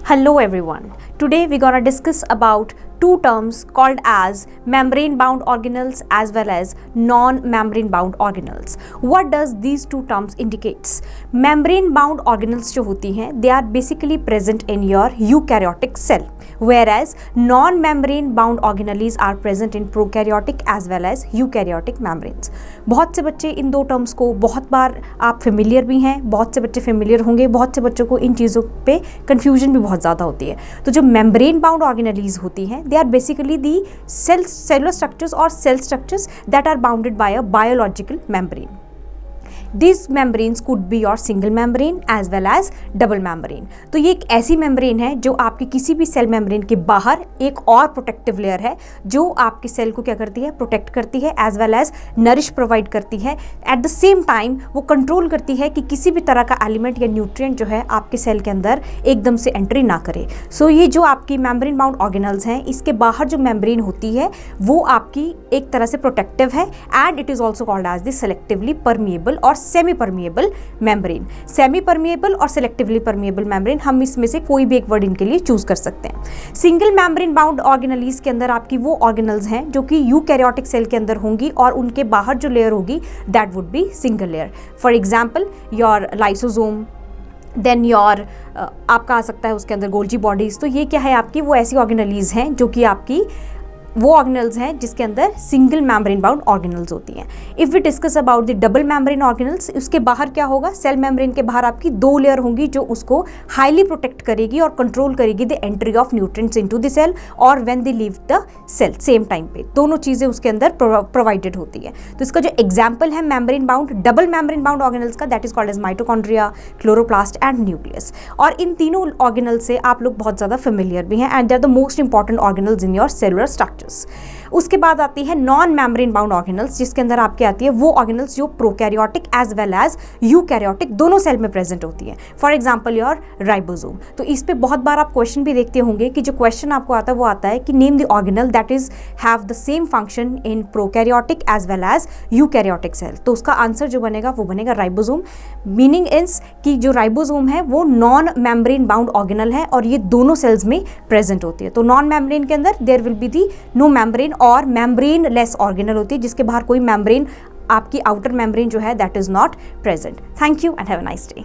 Hello everyone. Today we're gonna discuss about two terms called as membrane bound organelles as well as non-membrane bound organelles. What does these two terms indicates? Membrane bound organelles जो होती हैं they are basically present in your eukaryotic cell, whereas non-membrane bound organelles are present in prokaryotic as well as eukaryotic membranes. बहुत से बच्चे इन दो terms को बहुत बार आप फेमिलियर भी हैं, बहुत से बच्चे फेमिलियर होंगे, बहुत से बच्चों को इन चीज़ों पे कन्फ्यूजन भी बहुत ज़्यादा होती है. तो जो membrane bound organelles होती हैं they are basically the cellular structures or cell structures that are bounded by a biological membrane. These membranes could be your single membrane as well as double membrane. तो ये एक ऐसी membrane है जो आपकी किसी भी सेल membrane के बाहर एक और प्रोटेक्टिव लेयर है जो आपकी सेल को क्या करती है, प्रोटेक्ट करती है as well as nourish provide करती है. एट द सेम टाइम वो कंट्रोल करती है कि किसी भी तरह का एलिमेंट या न्यूट्रिएंट जो है आपके सेल के अंदर एकदम से एंट्री ना करे. सो ये जो आपकी membrane bound organelles हैं इसके बाहर जो membrane होती है वो आपकी एक तरह से प्रोटेक्टिव है and it is also called as the selectively permeable और semi permeable membrane. Semi permeable और सेलेक्टिवली परमिएबल मेम्ब्रेन, हम इसमें से कोई भी एक वर्ड इनके लिए चूज कर सकते हैं. सिंगल मेम्ब्रेन बाउंड ऑर्गेनेल्स के अंदर आपकी वो ऑर्गेनल्स हैं जो कि यूकैरियोटिक सेल के अंदर होंगी और उनके बाहर जो लेयर होगी that would be single layer. For example your lysosome, then your आपका आ सकता है उसके अंदर गोल्जी बॉडीज. तो ये क्या है आपकी वो ऐसी ऑर्गेनेल्स हैं जो कि आपकी वो ऑर्गेनल्स हैं जिसके अंदर सिंगल मेम्ब्रेन बाउंड ऑर्गेनल्स होती हैं. If we discuss about the double membrane organelles, उसके बाहर क्या होगा, सेल मेम्ब्रेन के बाहर आपकी दो लेयर होंगी जो उसको हाईली प्रोटेक्ट करेगी और कंट्रोल करेगी the entry of nutrients into the cell और when they leave the cell. Same time पे दोनों चीज़ें उसके अंदर प्रोवाइडेड होती है. तो इसका जो एग्जाम्पल है membrane bound double membrane bound organelles का, that is called as mitochondria, chloroplast and nucleus. और इन तीनों ऑर्गेनल से आप लोग बहुत ज़्यादा फेमिलियर भी हैं and they are the most important organelles in your cellular structures. उसके बाद आती है नॉन मेम्ब्रेन बाउंड ऑर्गेनल्स जिसके अंदर आपके आती है वो ऑर्गेनल्स जो prokaryotic as well as eukaryotic दोनों सेल में प्रेजेंट होती है. For example your ribosome. तो इस पे बहुत बार आप क्वेश्चन भी देखते होंगे कि जो क्वेश्चन आपको आता है वो आता है कि name the organelle that is have the same function in prokaryotic as well as eukaryotic cell. तो उसका आंसर जो बनेगा वो बनेगा राइबोसोम. मीनिंग इज कि जो राइबोसोम है वो नॉन मेम्ब्रेन बाउंड ऑर्गेनल है और ये दोनों सेल्स में प्रेजेंट होती है. तो नॉन मेम्ब्रेन के अंदर there will be the no membrane और मेम्ब्रेन लेस ऑर्गेनल होती है जिसके बाहर कोई मेम्ब्रेन आपकी आउटर मेम्ब्रेन जो है that is not present. Thank you and have a nice day.